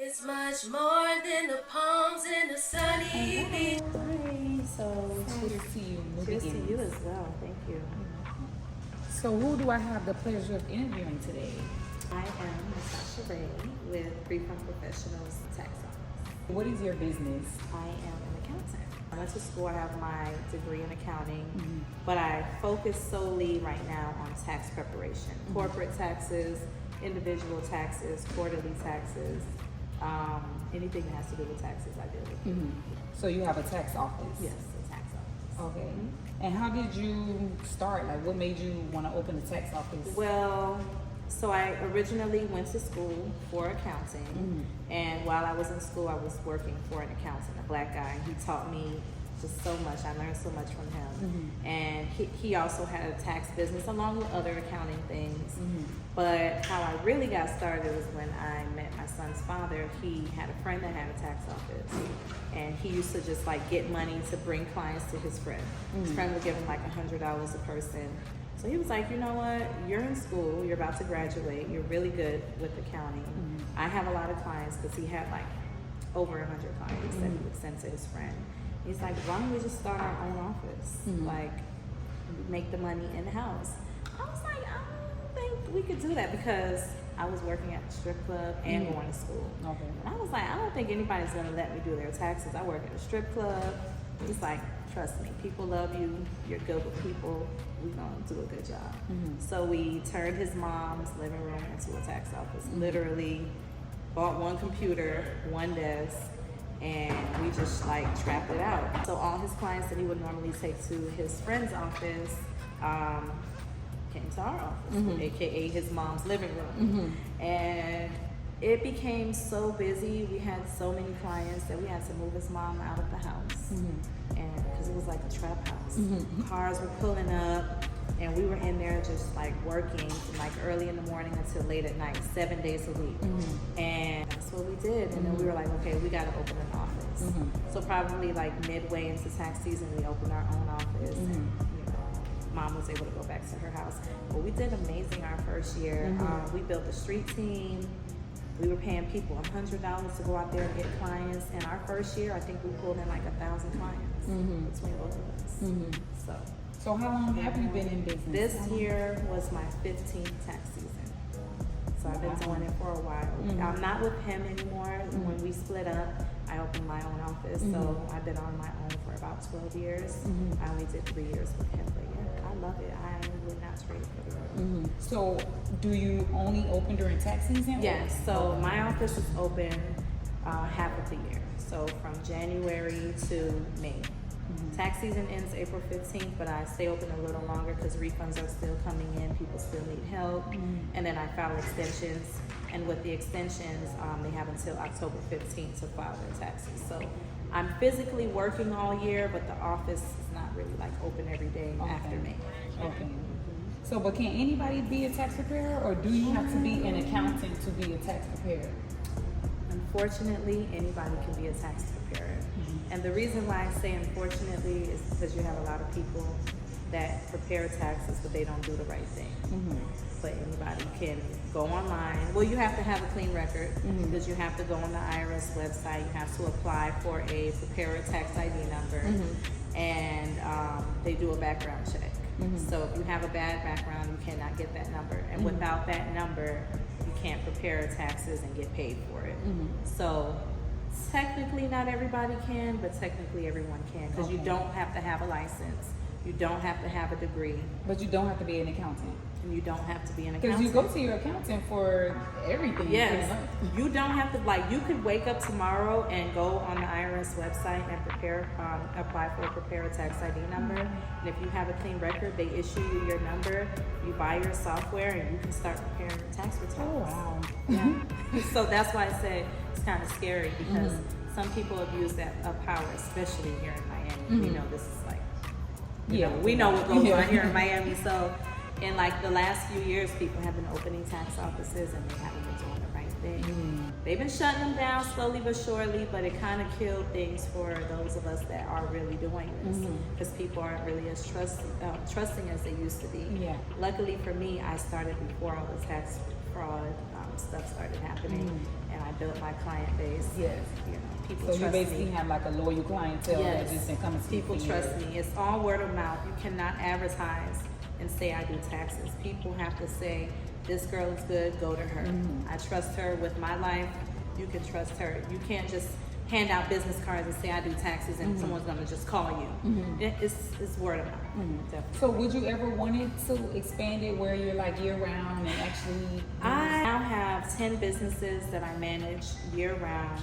It's much more than the palms in the sunny beach. Hi. So, Cheers to you. cheers to you as well. Thank you. So who do I have the pleasure of interviewing today? I am NATASHA RAE with Refund Professionals Tax Office. What is your business? I am an accountant. I went to school. I have my degree in accounting, but I focus solely right now on tax preparation, corporate taxes, individual taxes, quarterly taxes, anything that has to do with taxes I deal with. So you have a tax office? Yes, a tax office. Okay. And how did you start? Like, what made you want to open a tax office? Well, so I originally went to school for accounting, and while I was in school, I was working for an accountant, a black guy, and he taught me just so much. I learned so much from him. And he also had a tax business along with other accounting things. But how I really got started was when I met my son's father. He had a friend that had a tax office, and he used to just like get money to bring clients to his friend. His friend would give him like $100 a person. So he was like, you know what, you're in school, you're about to graduate, you're really good with accounting. I have a lot of clients, because he had like over 100 clients that he would send to his friend. He's like, why don't we just start our own office? Like, make the money in-house. I was like, I don't think we could do that, because I was working at the strip club and going to school. Okay. And I was like, I don't think anybody's gonna let me do their taxes. I work at a strip club. He's like, trust me, people love you, you're good with people, we're gonna do a good job. So we turned his mom's living room into a tax office. Literally bought one computer, one desk, and we just like trapped it out. So all his clients that he would normally take to his friend's office came to our office, aka his mom's living room. And it became so busy. We had so many clients that we had to move his mom out of the house, and because it was like a trap house. Cars were pulling up, and we were in there just like working from like early in the morning until late at night, 7 days a week. And that's what we did. And then we were like, okay, we got to open an office. So probably like midway into tax season, we opened our own office. And, you know, mom was able to go back to her house. But we did amazing our first year. We built a street team. We were paying people $100 to go out there and get clients. And our first year, I think we pulled in like 1,000 clients between both of us. So how long have you been in business? This year was my 15th tax season. So I've been doing it for a while. I'm not with him anymore. When we split up, I opened my own office. So I've been on my own for about 12 years. I only did 3 years with him, but yeah, I love it. I would not trade it for the world. So do you only open during tax season? Yes, so my office is open half of the year. So from January to May. Tax season ends April 15th, but I stay open a little longer because refunds are still coming in. People still need help. And then I file extensions. And with the extensions, they have until October 15th to file their taxes. So I'm physically working all year, but the office is not really like open every day after May. Okay. So, but can anybody be a tax preparer, or do you have to be an accountant to be a tax preparer? Unfortunately, anybody can be a tax preparer. And the reason why I say unfortunately is because you have a lot of people that prepare taxes, but they don't do the right thing. But anybody can go online. Well, you have to have a clean record, because you have to go on the IRS website. You have to apply for a preparer tax ID number, and they do a background check. So if you have a bad background, you cannot get that number. And without that number, you can't prepare taxes and get paid for it. So technically not everybody can, but technically everyone can, because you don't have to have a license. You don't have to have a degree. But you don't have to be an accountant. And you don't have to be an Because accountant. you go to your accountant for everything. Yes. You don't have to, like, you could wake up tomorrow and go on the IRS website and apply for a preparer tax ID number. And if you have a clean record, they issue you your number, you buy your software, and you can start preparing your tax returns. Oh, wow. Yeah. So that's why I said it's kind of scary, because some people abuse that power, especially here in Miami. You know, this is like, you know, we know what goes on here in Miami. So in like the last few years, people have been opening tax offices and they haven't been doing the right thing. They've been shutting them down slowly but surely, but it kind of killed things for those of us that are really doing this, because people aren't really as trusting as they used to be. Luckily for me, I started before all the tax fraud stuff started happening, and I built my client base. Yes. You know, people So you trust basically me. have like a loyal clientele that just been coming to People you for trust years. me. It's all word of mouth. You cannot advertise and say I do taxes. People have to say, this girl is good, go to her. I trust her with my life. You can trust her. You can't just hand out business cards and say I do taxes and someone's gonna just call you. It's word of mouth. Definitely. So would you ever want it to expand it where you're like year round and actually? I now have 10 businesses that I manage year round.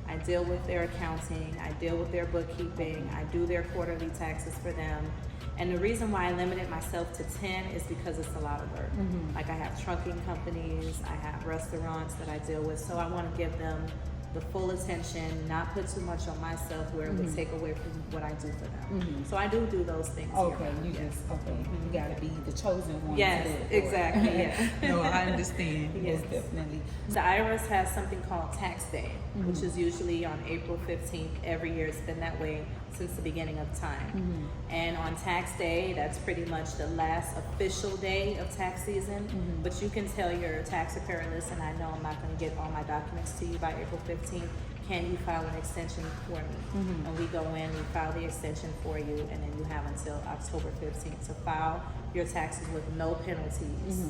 I deal with their accounting, I deal with their bookkeeping, I do their quarterly taxes for them. And the reason why I limited myself to 10 is because it's a lot of work. Like I have trucking companies, I have restaurants that I deal with, so I want to give them the full attention, not put too much on myself where it would take away from what I do for them. So I do those things. Okay, year-round, you yes. just you gotta be the chosen one. Yes, to do it for. exactly. Yeah. No, I understand. Yes. Most definitely. The IRS has something called Tax Day, which is usually on April 15th every year. It's been that way since the beginning of time. And on Tax Day, that's pretty much the last official day of tax season. But you can tell your tax preparer, listen, I know I'm not going to get all my documents to you by April 15th. Can you file an extension for me? And we go in, we file the extension for you, and then you have until October 15th to file your taxes with no penalties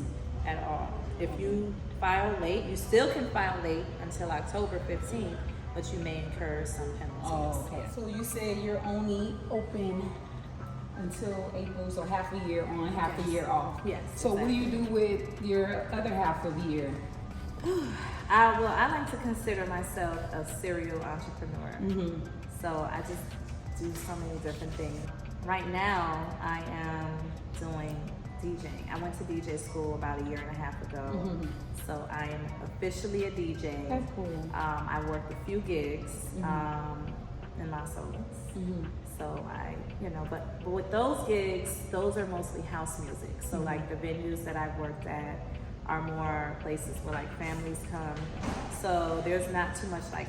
at all. If you file late, you still can file late until October 15th, but you may incur some penalties. Oh, okay. So you said you're only open until April, so half a year on, half a year off. Yes. So what do you do with your other half of the year? I like to consider myself a serial entrepreneur. So I just do so many different things. Right now, I am doing DJing. I went to DJ school about a year and a half ago. So I am officially a DJ. That's cool. I worked a few gigs in Los Angeles. So but with those gigs, those are mostly house music. So like the venues that I've worked at are more places where like families come. So there's not too much like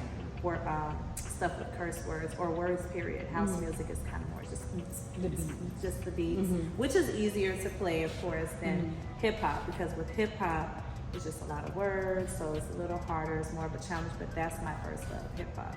stuff with curse words or words period. House music is kind of more just the beats, which is easier to play, of course, than hip hop, because with hip hop, it's just a lot of words, so it's a little harder, it's more of a challenge, but that's my first love, hip hop.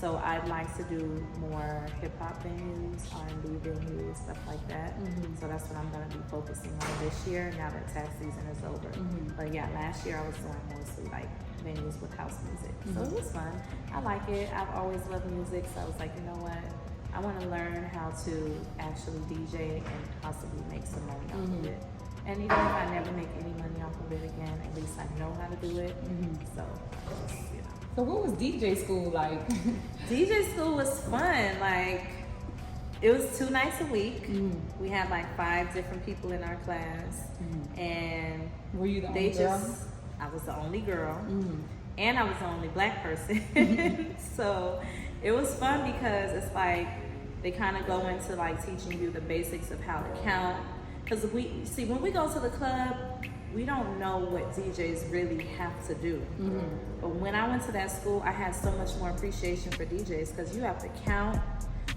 So I'd like to do more hip hop venues, R&B venues, stuff like that. So that's what I'm gonna be focusing on this year, now that tax season is over. But yeah, last year I was doing mostly like venues with house music. So it was fun. I like it. I've always loved music, so I was like, you know what? I wanna learn how to actually DJ and possibly make some money off of it. And even if I never make any money off of it again, at least I know how to do it. So, So what was DJ school like? DJ school was fun. Like, it was 2 nights a week. We had like 5 different people in our class. And Were you the only girl? I was the only girl. And I was the only black person. So it was fun because it's like, they kind of go into like teaching you the basics of how to count. Because when we go to the club, we don't know what DJs really have to do. But when I went to that school, I had so much more appreciation for DJs, because you have to count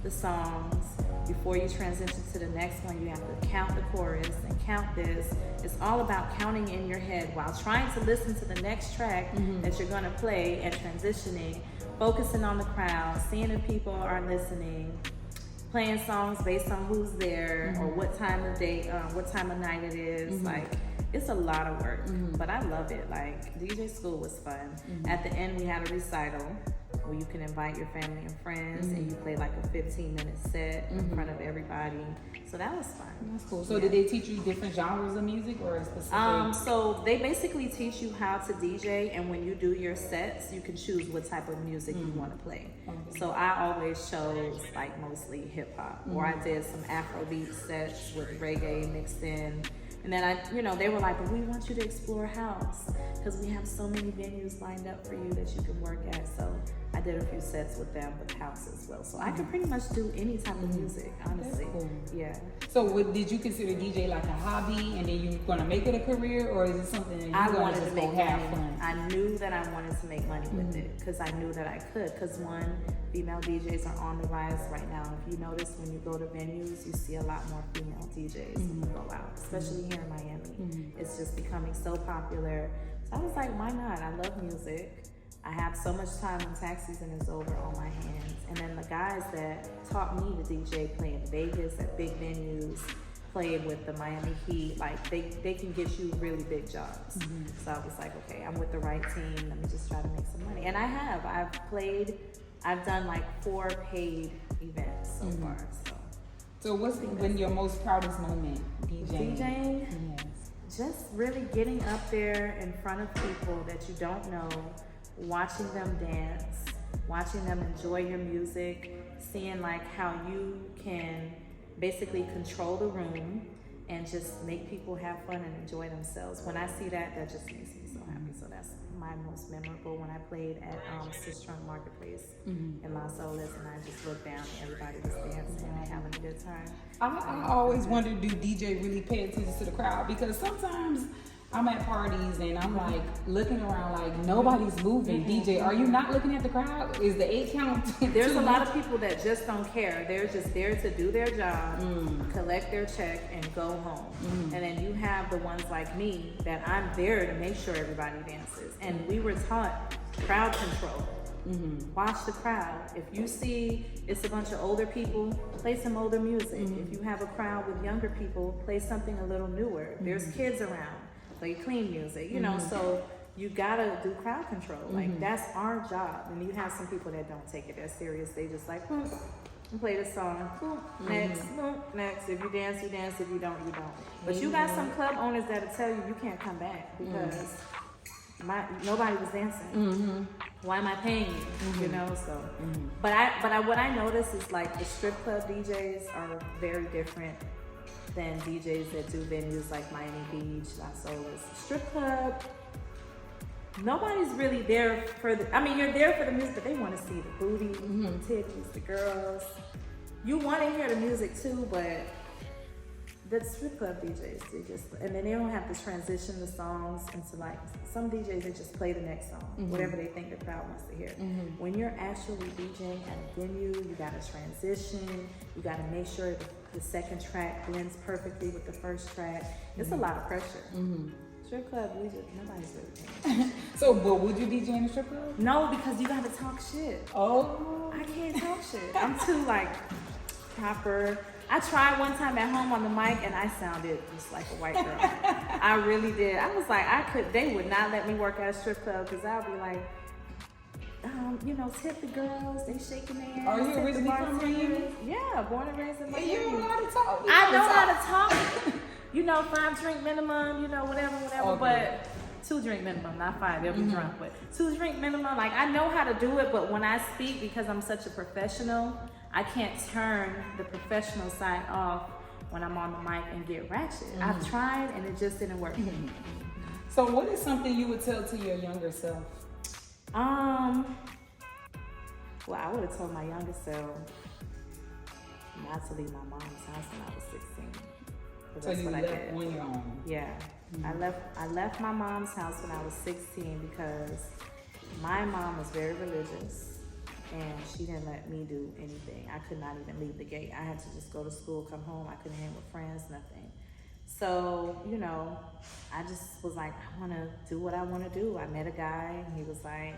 the songs before you transition to the next one. You have to count the chorus and count this. It's all about counting in your head while trying to listen to the next track that you're gonna play, and transitioning, focusing on the crowd, seeing if people are listening, playing songs based on who's there or what time of day, what time of night it is. Like, it's a lot of work, but I love it. Like, DJ school was fun. At the end, we had a recital where you can invite your family and friends, and you play like a 15-minute set in front of everybody. So that was fun. That's cool. So did they teach you different genres of music or specific? So they basically teach you how to DJ, and when you do your sets, you can choose what type of music you want to play. So I always chose like mostly hip hop, or I did some Afrobeat sets with reggae mixed in. And then they were like, but we want you to explore house, because we have so many venues lined up for you that you can work at. So I did a few sets with them with house as well. So I could pretty much do any type of music, honestly. That's cool. Yeah. So did you consider DJ like a hobby, and then you gonna make it a career, or is it something that you I gonna wanted just to go make have money. fun? I knew that I wanted to make money with it, because I knew that I could. Because one, female DJs are on the rise right now. If you notice, when you go to venues, you see a lot more female DJs when you go out, especially here in Miami. It's just becoming so popular. So I was like, why not? I love music. I have so much time when tax season is over on my hands. And then the guys that taught me to DJ, play in Vegas at big venues, played with the Miami Heat, like they can get you really big jobs. So I was like, okay, I'm with the right team. Let me just try to make some money. And I've done like 4 paid events so far. So what's been your most proudest moment DJing? DJing? Yes. Just really getting up there in front of people that you don't know, watching them dance, watching them enjoy your music, seeing like how you can basically control the room and just make people have fun and enjoy themselves. When I see that, that just makes me so happy. So that's my most memorable, when I played at Sistrunk Marketplace in Las Olas, and I just looked down and everybody was dancing and having a good time. I always wonder, do DJ really pay attention to the crowd? Because sometimes I'm at parties and I'm like looking around like nobody's moving. DJ, are you not looking at the crowd? Is the 8 count? There's a lot of people that just don't care. They're just there to do their job, collect their check, and go home. And then you have the ones like me that I'm there to make sure everybody dances. And we were taught crowd control. Watch the crowd. If you see it's a bunch of older people, play some older music. If you have a crowd with younger people, play something a little newer. There's kids around, play clean music, you know, so you gotta do crowd control. Like that's our job. And you have some people that don't take it as serious. They just like, and play the song, next, next. If you dance, you dance. If you don't, you don't. But you got some club owners that'll tell you you can't come back because nobody was dancing. Why am I paying you? You know, so. But what I notice is like the strip club DJs are very different than DJs that do venues like Miami Beach, Las Olas. Strip club, nobody's really there for the, I mean, you're there for the music, but they want to see the booty, the titties, the girls. You want to hear the music too, but the strip club DJs, they just, and then they don't have to transition the songs into like, some DJs, they just play the next song, whatever they think the crowd wants to hear. When you're actually DJing at a venue, you gotta transition, you gotta make sure the second track blends perfectly with the first track. It's a lot of pressure. Strip club, nobody's really paying. So, but would you DJ in a strip club? No, because you gotta talk shit. Oh. I can't talk shit. I'm too like proper. I tried one time at home on the mic and I sounded just like a white girl. I really did. I was like, they would not let me work at a strip club because I would be like, you know, tip the girls, they shaking their ass. Are you originally from Miami? Yeah, born and raised in Miami. You don't know how to talk. I know how to talk. You know, 5 drink minimum, you know, whatever, Okay. but 2 drink minimum, not 5, they'll be drunk, but 2 drink minimum, like I know how to do it, but when I speak, because I'm such a professional, I can't turn the professional side off when I'm on the mic and get ratchet. I've tried and it just didn't work. So what is something you would tell to your younger self? Well, I would have told my younger self not to leave my mom's house when I was 16. So you left on your own? Yeah. I left my mom's house when I was 16 because my mom was very religious and she didn't let me do anything. I could not even leave the gate. I had to just go to school, come home. I couldn't hang with friends, nothing. So, you know, I just was like, I want to do what I want to do. I met a guy and he was like,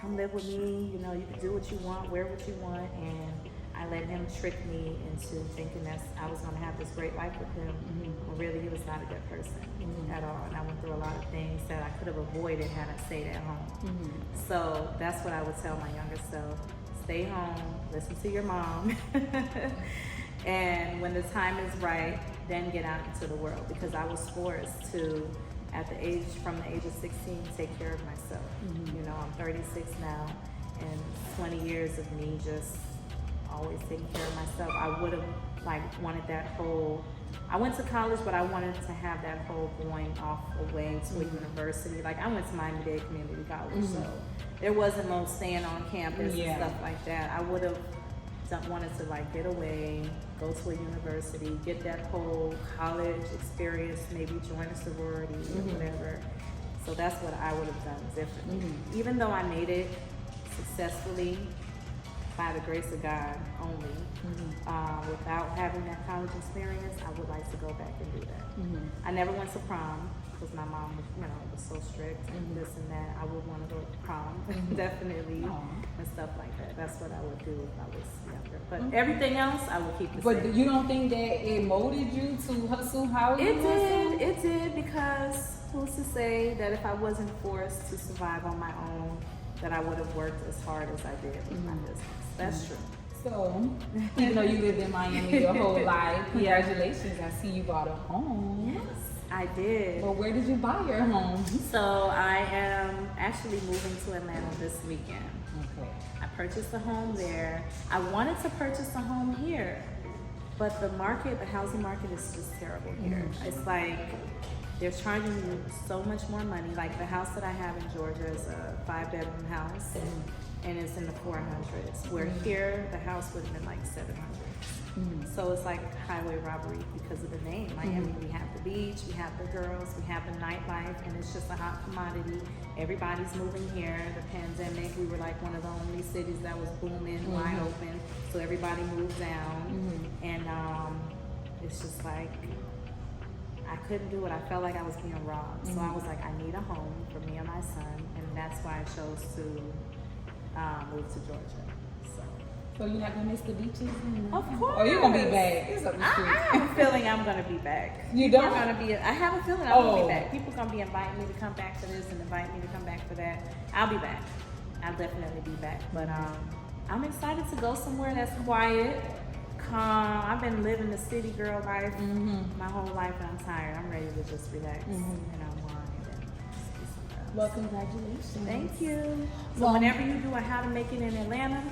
come live with me. You know, you can do what you want, wear what you want. And I let him trick me into thinking that I was going to have this great life with him. When really he was not a good person at all. And I went through a lot of things that I could have avoided had I stayed at home. So that's what I would tell my younger self. Stay home, listen to your mom. And when the time is right, then get out into the world. Because I was forced to, from the age of 16, take care of myself. You know, I'm 36 now, and 20 years of me just always taking care of myself. I would have wanted that whole, I went to college, but I wanted to have that whole going off away to a university. Like I went to Miami-Dade Community College, so there wasn't no staying on campus and stuff like that. I would have wanted to get away, go to a university, get that whole college experience, maybe join a sorority or whatever. So that's what I would have done differently. Even though I made it successfully by the grace of God only, without having that college experience, I would like to go back and do that. I never went to prom. because my mom was, was so strict and this and that. I would want to go to prom, definitely, and stuff like that. That's what I would do if I was younger. But everything else, I would keep the same. But you don't think that it molded you to hustle how you hustle? It did, because who's to say that if I wasn't forced to survive on my own, that I would have worked as hard as I did with my business. That's true. So, even though you lived in Miami your whole life, congratulations, I see you bought a home. Yes, I did. Well, where did you buy your home? So, I am actually moving to Atlanta this weekend. Okay. I purchased a home there. I wanted to purchase a home here, but the housing market is just terrible here. It's like they're charging you so much more money. Like the house that I have in Georgia is a 5-bedroom house. And it's in the 400s, where here the house would have been like 700s. So it's like highway robbery because of the name. Miami, we have the beach, we have the girls, we have the nightlife, and it's just a hot commodity. Everybody's moving here. The pandemic, we were like one of the only cities that was booming, wide open. So everybody moved down, and it's just like I couldn't do it. I felt like I was being robbed. So I was like, I need a home for me and my son, and that's why I chose to move to Georgia. So you're not gonna miss the beaches? Of course. Oh, you're gonna be back. It's up the street. I have a feeling I'm gonna be back. You don't? I have a feeling I'm gonna be back. People gonna be inviting me to come back for this and inviting me to come back for that. I'll be back. I'll definitely be back. But I'm excited to go somewhere that's quiet, calm. I've been living the city girl life my whole life, and I'm tired. I'm ready to just relax and unwind. Well, congratulations. Thank you. So whenever you do a How to Make It in Atlanta,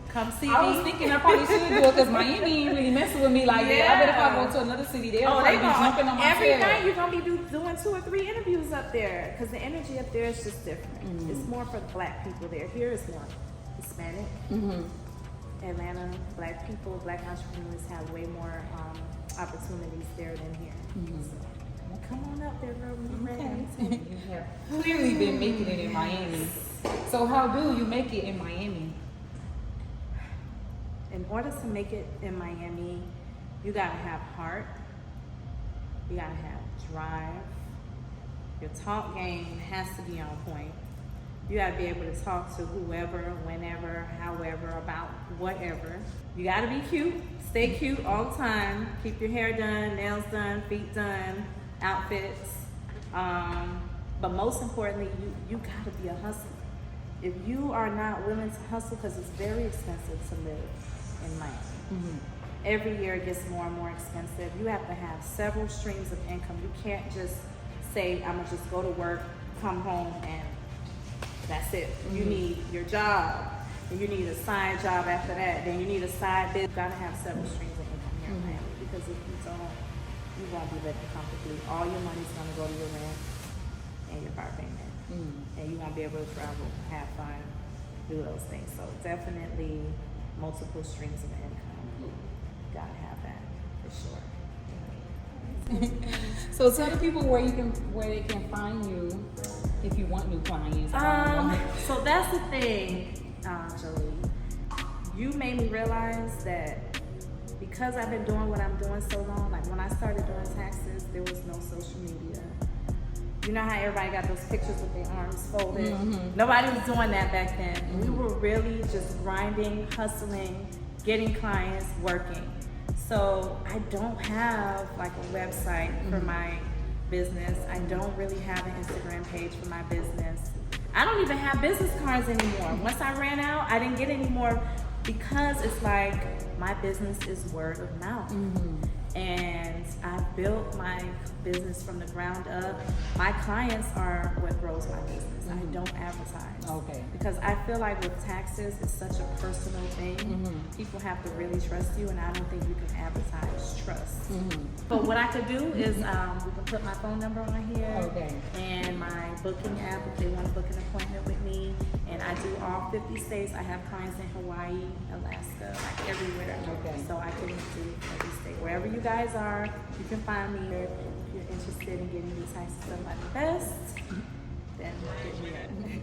come see me. I was thinking I probably should do it because Miami ain't really messing with me like that. I bet if I go to another city, they'll probably be jumping on my every tail. night you're going to be doing 2 or 3 interviews up there because the energy up there is just different. It's more for the black people there. Here is more Hispanic. Atlanta, black people, black entrepreneurs have way more opportunities there than here. So, come on up there, girl. You have clearly been making it in Miami. So how do you make it in Miami? In order to make it in Miami, you gotta have heart. You gotta have drive. Your talk game has to be on point. You gotta be able to talk to whoever, whenever, however, about whatever. You gotta be cute. Stay cute all the time. Keep your hair done, nails done, feet done, outfits. But most importantly, you gotta be a hustler. If you are not willing to hustle, because it's very expensive to live in Miami. Every year it gets more and more expensive. You have to have several streams of income. You can't just say, I'm gonna just go to work, come home, and that's it. You need your job, and you need a side job after that. Then you need a side business. You gotta have several streams of income here in Miami, because if you don't, you won't be living comfortably. All your money's gonna go to your rent and your car payment. And you won't be able to travel, have fun, do those things. So definitely multiple streams of income. You gotta have that for sure. So tell the people where they can find you if you want new clients. So that's the thing, Jolie. You made me realize that because I've been doing what I'm doing so long, like when I started doing taxes, there was no social media. You know how everybody got those pictures with their arms folded? Nobody was doing that back then. We were really just grinding, hustling, getting clients, working. So I don't have like a website for my business. I don't really have an Instagram page for my business. I don't even have business cards anymore. Once I ran out, I didn't get any more, because it's like my business is word of mouth. And I built my business from the ground up. My clients are what grows my business. I don't advertise. Okay. Because I feel like with taxes, it's such a personal thing. People have to really trust you, and I don't think you can advertise trust. But what I could do is we can put my phone number on here, and my booking app if they want to book an appointment with me. And I do all 50 states. I have clients in Hawaii, Alaska, like everywhere. So I can do every state. Wherever you guys are, you can find me. If you're interested in getting these types of stuff like the best, then hit me up.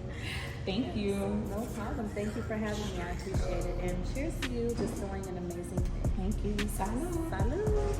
Thank you. No problem. Thank you for having me. I appreciate it. And cheers to you just doing an amazing thing. Thank you. Salud. Salud.